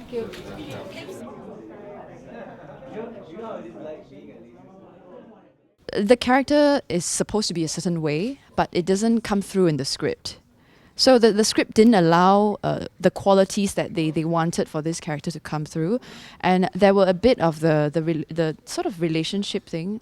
Thank you. The character is supposed to be a certain way, but it doesn't come through in the script. So the script didn't allow the qualities that they wanted for this character to come through, and there were a bit of the sort of relationship thing,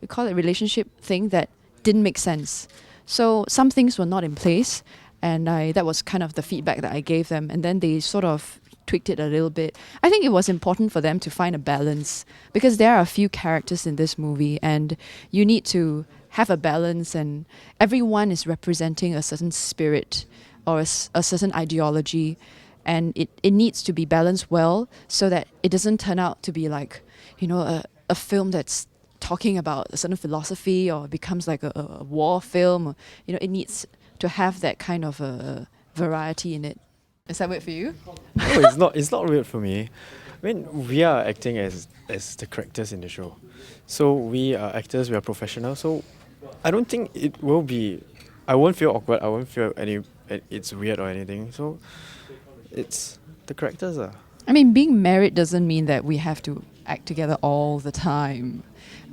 we call it relationship thing, that didn't make sense. So some things were not in place, and that was kind of the feedback that I gave them, and then they sort of tweaked it a little bit. I think it was important for them to find a balance because there are a few characters in this movie, and you need to have a balance, and everyone is representing a certain spirit or a certain ideology, and it needs to be balanced well so that it doesn't turn out to be like, a film that's talking about a certain philosophy or becomes like a war film. Or, it needs to have that kind of a variety in it. Is that weird for you? No, it's not. It's not weird for me. I mean, we are acting as the characters in the show, so we are actors. We are professionals. So I don't think it will be. I won't feel awkward. I won't feel it's weird or anything. So it's the characters. I mean, being married doesn't mean that we have to act together all the time.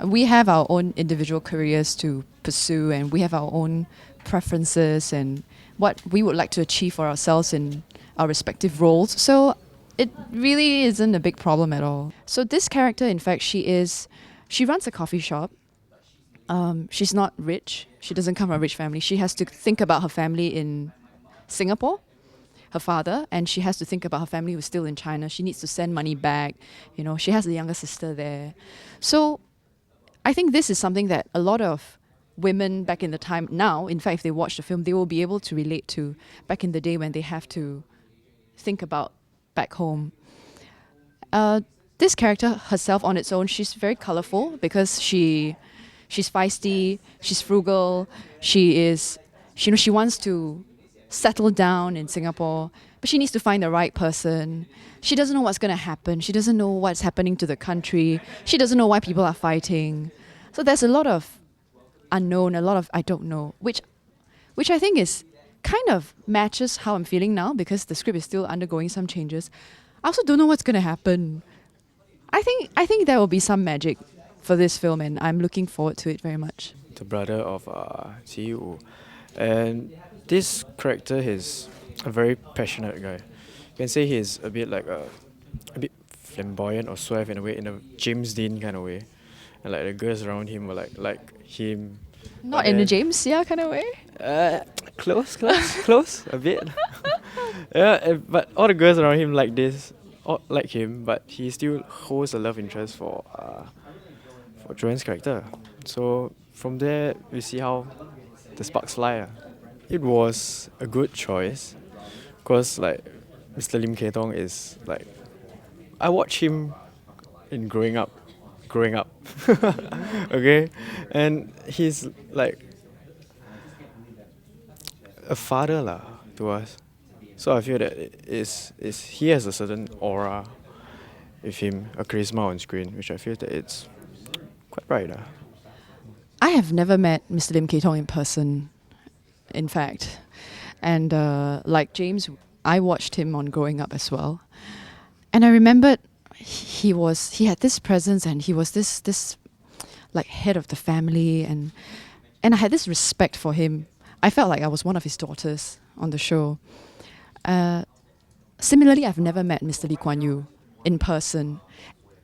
We have our own individual careers to pursue, and we have our own preferences and what we would like to achieve for ourselves in our respective roles. So it really isn't a big problem at all. So this character, in fact, she runs a coffee shop. She's not rich. She doesn't come from a rich family. She has to think about her family in Singapore, her father, and she has to think about her family who's still in China. She needs to send money back. She has a younger sister there. So I think this is something that a lot of women back in the time now, in fact, if they watch the film, they will be able to relate to back in the day when they have to think about back home. This character herself on its own, she's very colorful because she's feisty, she's frugal, she wants to settle down in Singapore, but she needs to find the right person. She doesn't know what's going to happen. She doesn't know what's happening to the country. She doesn't know why people are fighting. So there's a lot of unknown, a lot of I don't know, which I think is kind of matches how I'm feeling now because the script is still undergoing some changes. I also don't know what's going to happen. I think there will be some magic for this film, and I'm looking forward to it very much. The brother of Qi Wu, and this character is a very passionate guy. You can say he's a bit like a bit flamboyant or suave in a way, in a James Dean kind of way, and like the girls around him were like him. Not in a James yeah kind of way. Close a bit. Yeah, but all the girls around him like this, like him, but he still holds a love interest for Joanne's character. So from there, we see how the sparks fly. It was a good choice, because like Mr. Lim Kay Tong is like, I watch him in growing up, okay, and he's like a father lah to us. So I feel that he has a certain aura with him, a charisma on screen, which I feel that it's quite right. I have never met Mr. Lim Kay Tong in person, in fact. And like James, I watched him on Growing Up as well. And I remembered he had this presence, and he was this like head of the family, and I had this respect for him. I felt like I was one of his daughters on the show. Similarly, I've never met Mr. Lee Kuan Yew in person,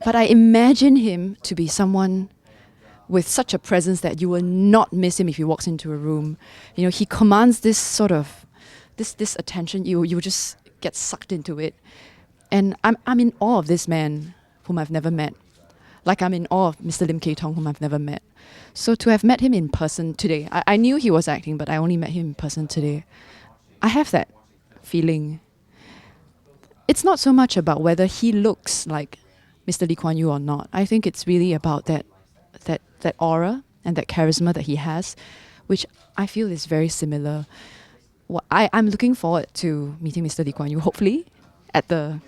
but I imagine him to be someone with such a presence that you will not miss him if he walks into a room. He commands this sort of this attention. You just get sucked into it, and I'm in awe of this man whom I've never met. Like I'm in awe of Mr. Lim Kay Tong, whom I've never met. So to have met him in person today, I knew he was acting, but I only met him in person today. I have that feeling. It's not so much about whether he looks like Mr. Lee Kuan Yew or not. I think it's really about that aura and that charisma that he has, which I feel is very similar. I'm looking forward to meeting Mr. Lee Kuan Yew, hopefully, at the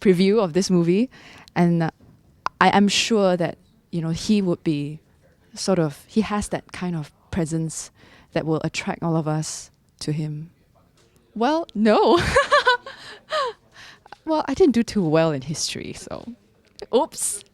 preview of this movie. And I am sure that, he would be he has that kind of presence that will attract all of us to him. Well, no. Well, I didn't do too well in history, so oops.